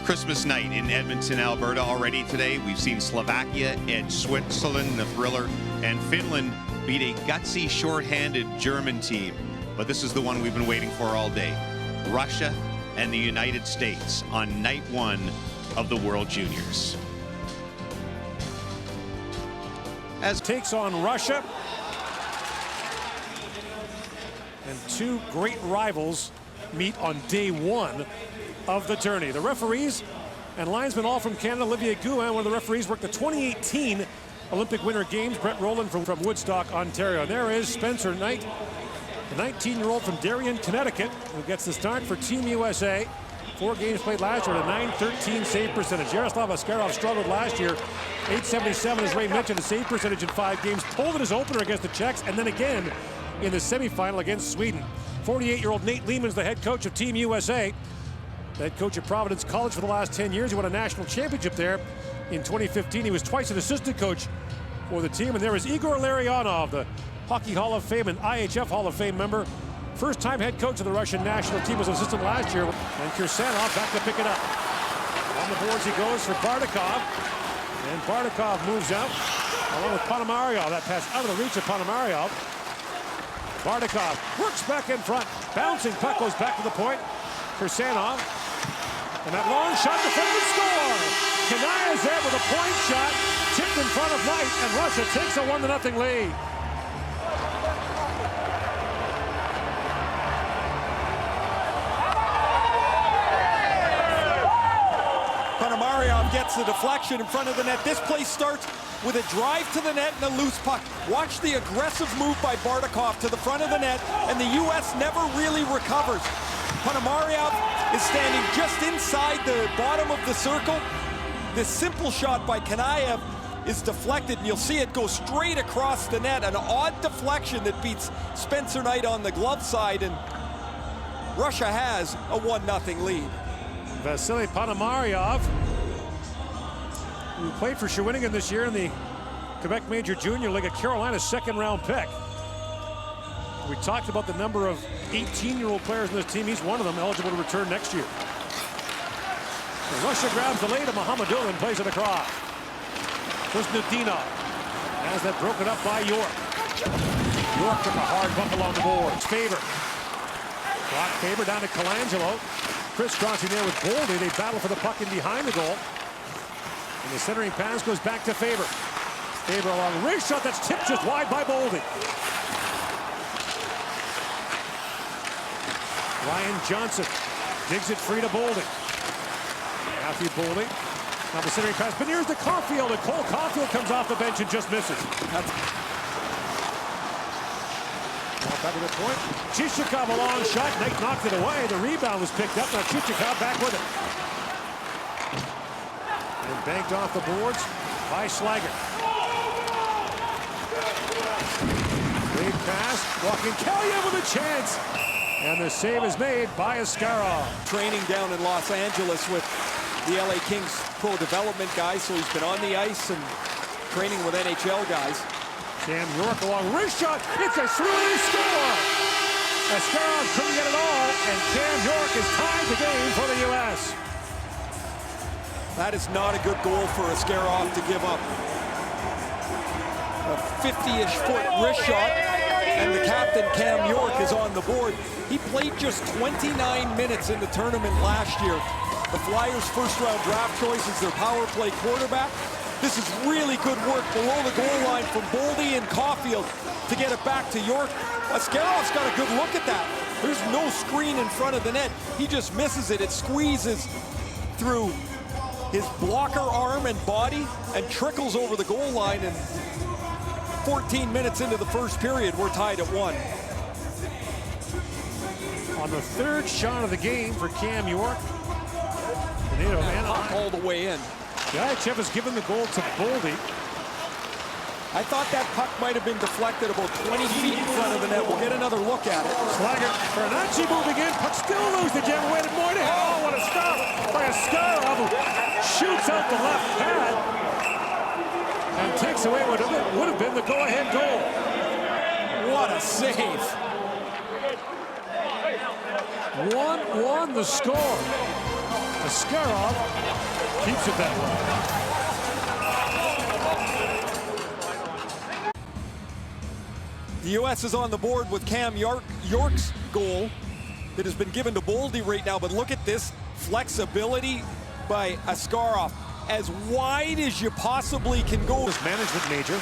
Christmas night in Edmonton, Alberta already today. We've seen Slovakia edge Switzerland in the thriller, and Finland beat a gutsy, short-handed German team. But this is the one we've been waiting for all day. Russia and the United States on night one of the World Juniors. As takes on Russia, and two great rivals meet on day one of the tourney. The referees and linesmen all from Canada. Olivier Gouin, one of the referees, worked the 2018 Olympic Winter Games. Brett Rowland from Woodstock, Ontario. And there is Spencer Knight, the 19-year-old from Darien, Connecticut, who gets the start for Team USA. 4 games played last year at a .913 save percentage. Yaroslav Askarov struggled last year. .877, as Ray mentioned, a save percentage in 5 games. Pulled in his opener against the Czechs, and then again in the semifinal against Sweden. 48-year-old Nate Lehman's the head coach of Team USA. The head coach at Providence College for the last 10 years. He won a national championship there in 2015. He was twice an assistant coach for the team. And there is Igor Larionov, the Hockey Hall of Fame and IHF Hall of Fame member. First-time head coach of the Russian national team, was an assistant last year. And Kirsanov back to pick it up. On the boards he goes for Bardakov. And Bardakov moves out along with Ponomaryov. That pass out of the reach of Ponomaryov. Bardakov works back in front. Bouncing puck goes back to the point. Kirsanov. And that long shot, defended, score! Kanaya's there with a point shot. Tipped in front of Knight, and Russia takes a 1-0 lead. Ponomaryov gets the deflection in front of the net. This play starts with a drive to the net and a loose puck. Watch the aggressive move by Bardakov to the front of the net, and the U.S. never really recovers. Ponomaryov is standing just inside the bottom of the circle. This simple shot by Kanayev is deflected, and you'll see it go straight across the net. An odd deflection that beats Spencer Knight on the glove side, and Russia has a 1-0 lead. Vasily Ponomaryov, who played for Shawinigan this year in the Quebec Major Junior League, a Carolina second-round pick. We talked about the number of 18-year-old players in this team. He's one of them, eligible to return next year. And Russia grabs the lead, and Mohamedov plays it across. Kuznetsov has that broken up by York. York took a hard bump along the boards. Faber. Block Faber down to Colangelo. Crisscrossing there with Boldy. They battle for the puck in behind the goal. And the centering pass goes back to Faber. Faber along the wrist shot that's tipped just wide by Boldy. Ryan Johnson digs it free to Boldy. Matthew Boldy. Now the centering pass, but here's the Caulfield, and Cole Caulfield comes off the bench and just misses. Now back to the point. Chichikov a long shot. Knight knocked it away. The rebound was picked up. Now Chichikov back with it. And banked off the boards by Schlager. Big pass. Walking Kaliev with a chance. And the save is made by Askarov. Training down in Los Angeles with the LA Kings pro development guys, so he's been on the ice and training with NHL guys. Cam York along wrist shot. It's a swinging score. Askarov couldn't get it all, and Cam York has tied the game for the U.S. That is not a good goal for Askarov to give up. A 50-ish foot wrist shot, and the captain, Cam York, is on the board. He played just 29 minutes in the tournament last year. The Flyers' first-round draft choice is their power play quarterback. This is really good work below the goal line from Boldy and Caulfield to get it back to York. Askarov's got a good look at that. There's no screen in front of the net. He just misses it. It squeezes through his blocker arm and body and trickles over the goal line. And 14 minutes into the first period, we're tied at 1. On the third shot of the game for Cam York. Man all the way in. Yachev has given the goal to Boldy. I thought that puck might have been deflected about 20 feet in front of the net. We'll get another look at it. Slager, Bernacchi moving in. Puck still loose. The Jam waited more to hell. Oh, what a stop by Askarov, who shoots out the left pad and takes away what would have been the go-ahead goal. What a save. 1-1 the score. Askarov keeps it that way. The U.S. is on the board with Cam York's goal that has been given to Boldy right now, but look at this flexibility by Askarov. As wide as you possibly can go. This management major.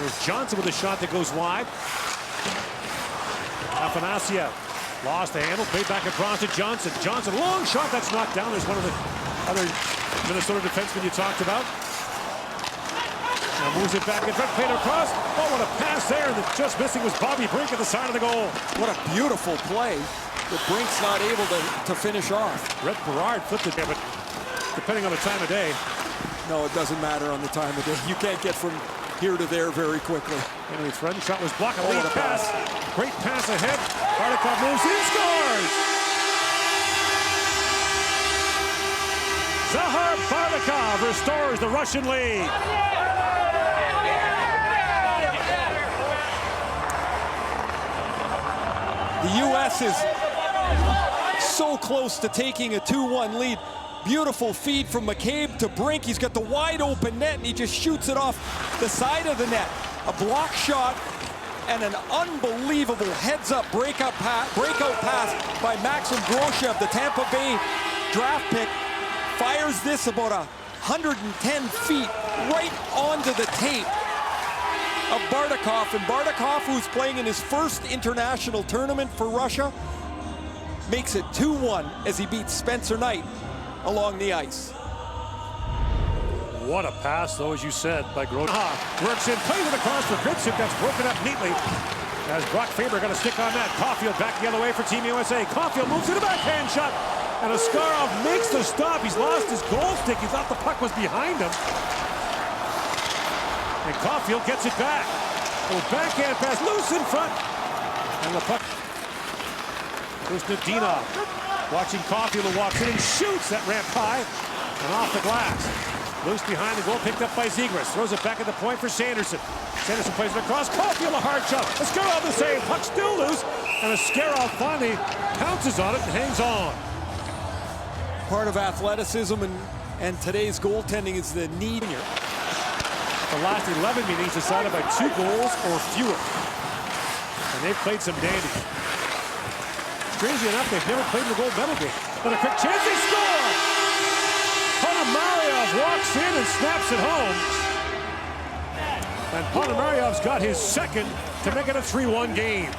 There's Johnson with a shot that goes wide. Afanasiev lost the handle, played back across to Johnson. Johnson, long shot, that's knocked down. There's one of the other Minnesota defensemen you talked about. Now moves it back in front, played across. Oh, what a pass there, and just missing was Bobby Brink at the side of the goal. What a beautiful play that Brink's not able to finish off. Brett Berard flipped it there, but depending on the time of day. No, it doesn't matter on the time of day. You can't get from here to there very quickly. Henry Threaten shot was blocked. A lead pass. Great pass ahead. Bardakov moves in, scores! Zahar Bardakov restores the Russian lead. The U.S. is so close to taking a 2-1 lead. Beautiful feed from McCabe to Brink. He's got the wide open net and he just shoots it off the side of the net. A block shot and an unbelievable heads-up breakout pass by Maxim Groshev, the Tampa Bay draft pick. Fires this about 110 feet right onto the tape of Bardakov. And Bardakov, who's playing in his first international tournament for Russia, makes it 2-1 as he beats Spencer Knight along the ice. What a pass, though, as you said, by Grosjean. Works in, plays it across for Gritsuk. That's broken up neatly. As Brock Faber going to stick on that. Caulfield back the other way for Team USA. Caulfield moves to the backhand shot. And Askarov makes the stop. He's lost his goal stick. He thought the puck was behind him. And Caulfield gets it back. A backhand pass, loose in front. And the puck goes to Dinov. Watching Caulfield, who walks in and shoots that ramp high and off the glass. Loose behind the goal, picked up by Zegras. Throws it back at the point for Sanderson. Sanderson plays it across. Caulfield, a hard shot. Askarov the save. Puck still loose. And Askarov finally pounces on it and hangs on. Part of athleticism and today's goaltending is the need. The last 11 meetings decided by 2 goals or fewer. And they've played some dandies. Strangely enough, they've never played in the gold medal game. But a quick chance, they score! Ponomaryov walks in and snaps it home. And Ponomaryov's got his second to make it a 3-1 game.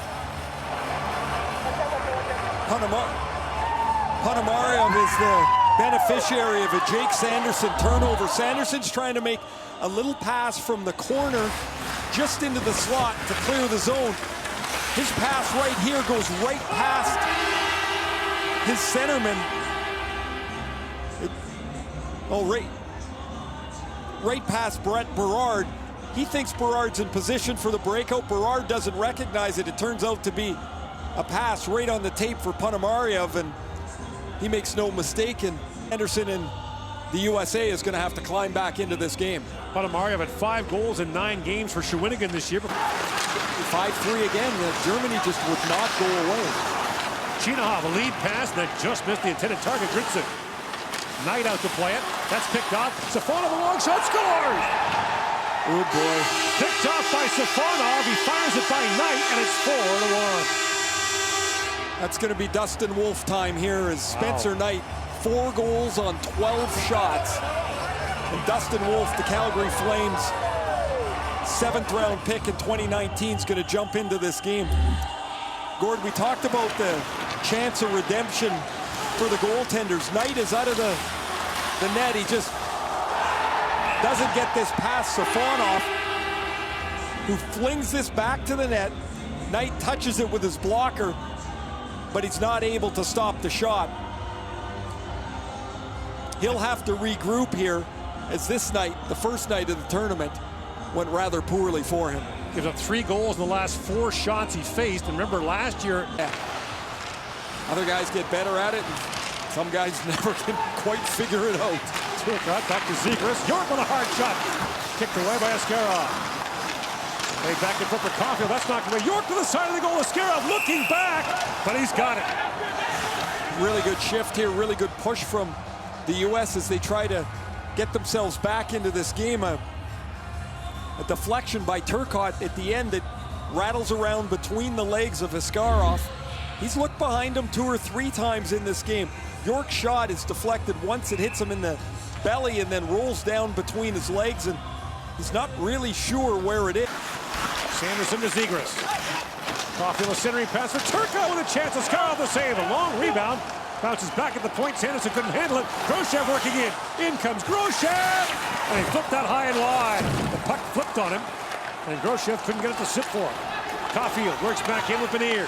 Ponomaryov is the beneficiary of a Jake Sanderson turnover. Sanderson's trying to make a little pass from the corner just into the slot to clear the zone. His pass right here goes right past his centerman. Right past Brett Berard. He thinks Berard's in position for the breakout. Berard doesn't recognize it. It turns out to be a pass right on the tape for Ponomaryov, and he makes no mistake. And Anderson and the USA is going to have to climb back into this game. Ponomaryov had 5 goals in 9 games for Shawinigan this year. 5-3 again. Germany just would not go away. Chinahov, a lead pass that just missed the intended target. Gritsuk. Knight out to play it. That's picked off. Safonov, a long shot, scores! Oh boy. Picked off by Safonov. He fires it by Knight, and it's 4-1. That's going to be Dustin Wolf time here as Spencer Knight, 4 goals on 12 shots. And Dustin Wolf, the Calgary Flames, 7th round pick in 2019, is going to jump into this game. Gord, we talked about the chance of redemption for the goaltenders. Knight is out of the net. He just doesn't get this past Safonov, who flings this back to the net. Knight touches it with his blocker, but he's not able to stop the shot. He'll have to regroup here, as this night, the first night of the tournament, went rather poorly for him. Gives up 3 goals in the last 4 shots he faced. And remember last year, other guys get better at it, and some guys never can quite figure it out. Back to Zegras. York with a hard shot. Kicked away by Askarov. Played back in front for Caulfield. That's knocked away. York to the side of the goal. Askarov looking back, but he's got it. Really good shift here. Really good push from the U.S. as they try to get themselves back into this game. A deflection by Turcotte at the end that rattles around between the legs of Askarov. He's looked behind him 2 or 3 times in this game. York's shot is deflected once, it hits him in the belly and then rolls down between his legs, and he's not really sure where it is. Sanderson to Zegras. Caulfield a centering pass for Turcotte with a chance. Askarov the save. A long rebound. Bounces back at the point. Sanderson couldn't handle it. Grosjev working in. In comes Grosjev! And he flipped that high and wide. The puck flipped on him, and Grosjev couldn't get it to sit for him. Caulfield works back in with Beniers.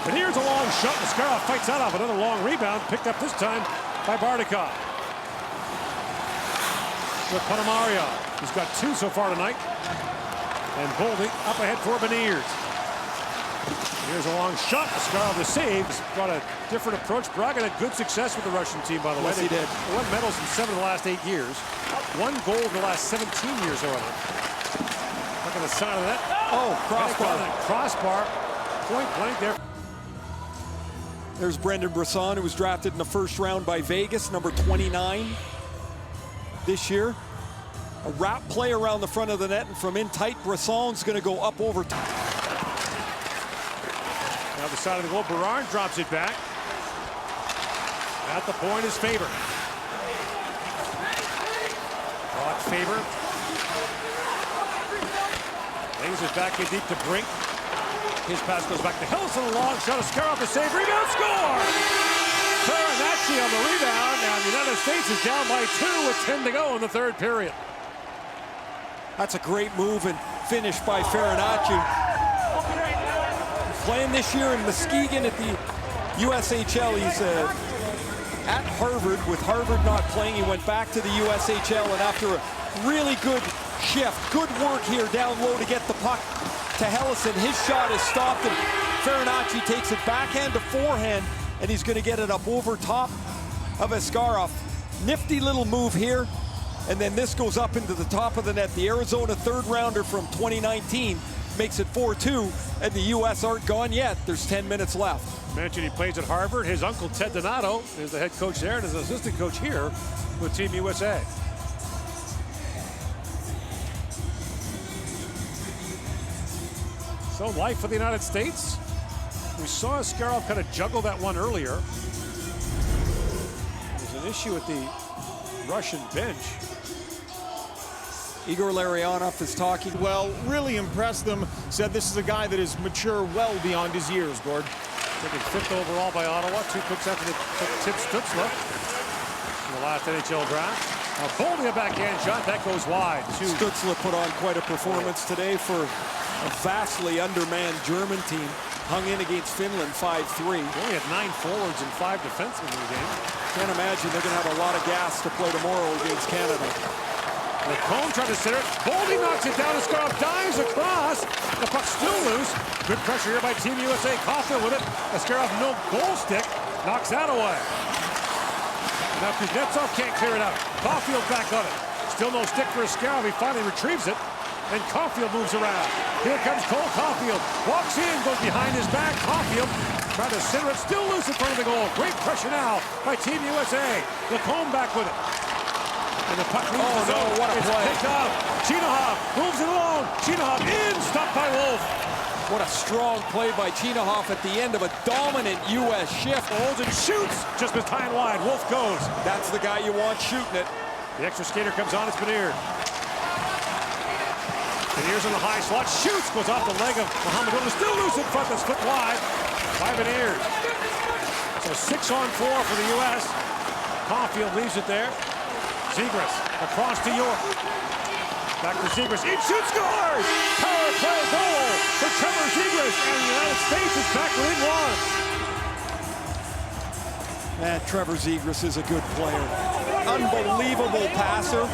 Beniers a long shot. Askarov fights that off. Another long rebound. Picked up this time by Bardakov. With Panamaria. He's got 2 so far tonight. And Boldy up ahead for Beniers. Here's a long shot. Askarov the saves. Got a different approach. Braga had good success with the Russian team, by the way. Yes, he did. They won medals in 7 of the last 8 years. 1 goal in the last 17 years, however. Look at the side of that. Oh, crossbar. Crossbar. Point blank there. There's Brendan Brisson, who was drafted in the first round by Vegas, number 29 this year. A wrap play around the front of the net, and from in tight, Brisson's going to go up over top. Now the side of the goal, Berard drops it back. At the point is Faber. Brought Faber. Lays it back in deep to Brink. His pass goes back to Hillson, a long shot. Askarov the save, rebound, score! Farinacci on the rebound, and the United States is down by 2 with 10 to go in the 3rd period. That's a great move and finish by Farinacci. Playing this year in Muskegon at the USHL. He's at Harvard. With Harvard not playing, he went back to the USHL, and after a really good shift, good work here down low to get the puck to Hellison, his shot is stopped, and Farinacci takes it backhand to forehand, and he's going to get it up over top of Askarov. Nifty little move here, and then this goes up into the top of the net. The Arizona 3rd rounder from 2019 makes it 4-2, and the U.S. aren't gone yet. There's 10 minutes left. Mentioned he plays at Harvard. His uncle Ted Donato is the head coach there and is an assistant coach here with Team USA. So life for the United States. We saw Askarov kind of juggle that one earlier. There's an issue at the Russian bench. Igor Larionov is talking. Well, really impressed them. Said this is a guy that is mature well beyond his years, Gord. Taken 5th overall by Ottawa. 2 picks after the Tim Stutzla in the last NHL draft. Now Boldy a backhand shot. That goes wide. Stutzla put on quite a performance today for a vastly undermanned German team. Hung in against Finland 5-3. They only had 9 forwards and 5 defensemen in the game. Can't imagine they're going to have a lot of gas to play tomorrow against Canada. Lacombe tried to center it. Boldy knocks it down. Askarov dives across. The puck's still loose. Good pressure here by Team USA. Caulfield with it. Askarov no goal stick. Knocks that away. Now Kuznetsov can't clear it out. Caulfield back on it. Still no stick for Askarov. He finally retrieves it. And Caulfield moves around. Here comes Cole Caulfield. Walks in, goes behind his back. Caulfield trying to center it. Still loose in front of the goal. Great pressure now by Team USA. Lacombe back with it. And the puck moves the zone. What a play. Picked up. Chinahoff moves it along. Chinahoff in, stopped by Wolf. What a strong play by Chinahoff at the end of a dominant U.S. shift. Holds and shoots. Just missed high and wide. Wolf goes. That's the guy you want shooting it. The extra skater comes on. It's Beniers. Beniers in the high slot. Shoots. Goes off the leg of Mohamed. Still loose in front. That's flipped wide by Beniers. So 6-on-4 for the U.S. Caulfield leaves it there. Zegras across to York. Back to Zegras. In shoots, scores! Power play goal for Trevor Zegras, and the United States is back within 1. Man, Trevor Zegras is a good player. Unbelievable passer.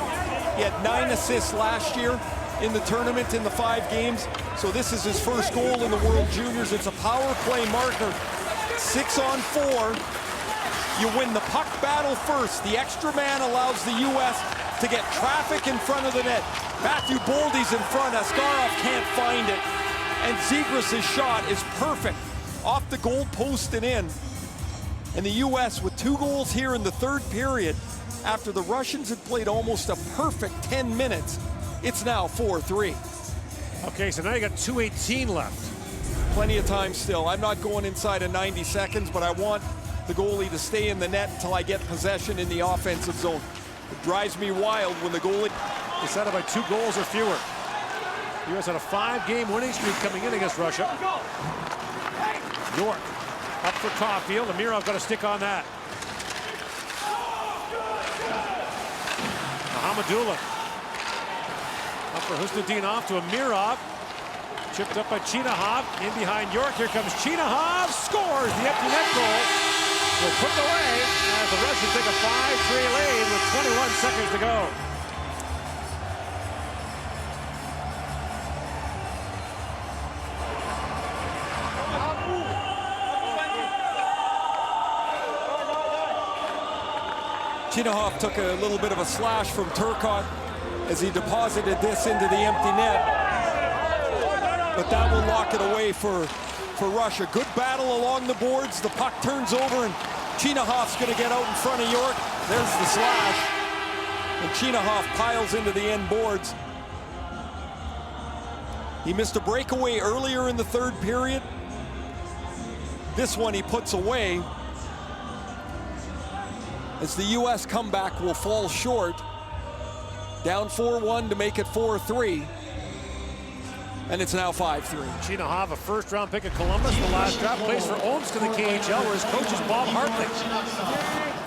He had 9 assists last year in the tournament in the 5 games. So this is his first goal in the World Juniors. It's a power play marker. 6-on-4. You win the puck battle first. The extra man allows the U.S. to get traffic in front of the net. Matthew Boldy's in front. Askarov can't find it. And Zegras' shot is perfect. Off the goal post and in. And the U.S. with 2 goals here in the 3rd period After the Russians had played almost a perfect 10 minutes, it's now 4-3. Okay, so now you got 2:18 left. Plenty of time still. I'm not going inside of 90 seconds, but I want the goalie to stay in the net until I get possession in the offensive zone. It drives me wild when the goalie... They set up by 2 goals or fewer. The U.S. had a 5-game winning streak coming in against Russia. York up for Caulfield. MIRA got a stick on that. Mohamedullah up for Husnudinov to MIRA. Chipped up by Chinahov. In behind York. Here comes Chinahov. Scores the empty net goal. Will put it away as the Russians take a 5-3 lead with 21 seconds to go. Chinahov took a little bit of a slash from Turcotte as he deposited this into the empty net. But that will lock it away for Russia. Good battle along the boards. The puck turns over and Chinahov's going to get out in front of York. There's the slash. And Chinahov piles into the end boards. He missed a breakaway earlier in the third period. This one he puts away, as the U.S. comeback will fall short. Down 4-1 to make it 4-3. And it's now 5-3. Chinahov, a first-round pick of Columbus, the last draft, plays for Omsk in the KHL, where his coach is Bob Hartley,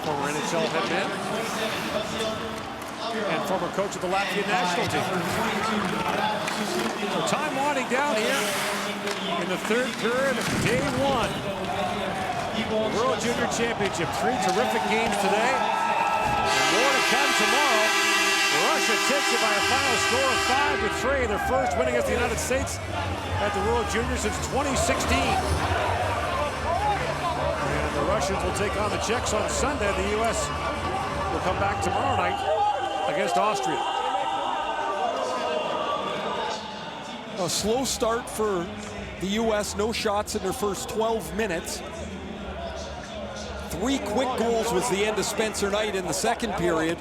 former NHL headman and former coach of the Latvian national team. So time winding down here in the third period of day 1. World Junior Championship. 3 terrific games today. And more to come tomorrow. Russia takes it by a final score of 5-3. Their first win against the United States at the World Junior since 2016. And the Russians will take on the Czechs on Sunday. The U.S. will come back tomorrow night against Austria. A slow start for the U.S. No shots in their first 12 minutes. 3 quick goals was the end of Spencer Knight in the second period,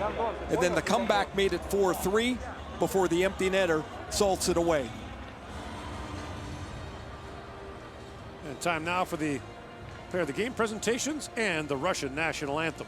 and then the comeback made it 4-3 before the empty netter salts it away. And time now for the pair of the game presentations and the Russian national anthem.